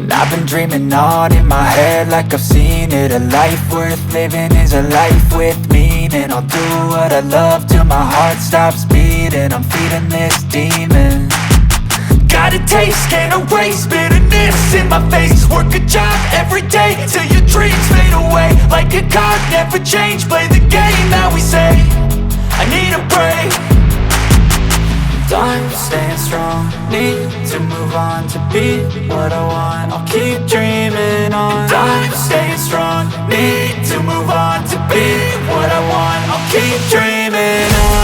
And I've been dreaming on in my head like I've seen it. A life worth living is a life with meaning. I'll do what I love till my heart stops beating. I'm feeding this demon. Got a taste, can't erase bitterness in my face. Work a job every day till your dreams fade away. Like a card, never change, play the game that we say. I need a break. I'm staying strong, need to move on to be what I want. I'll keep dreaming on. I'm staying strong, need to move on to be what I want. I'll keep dreaming on.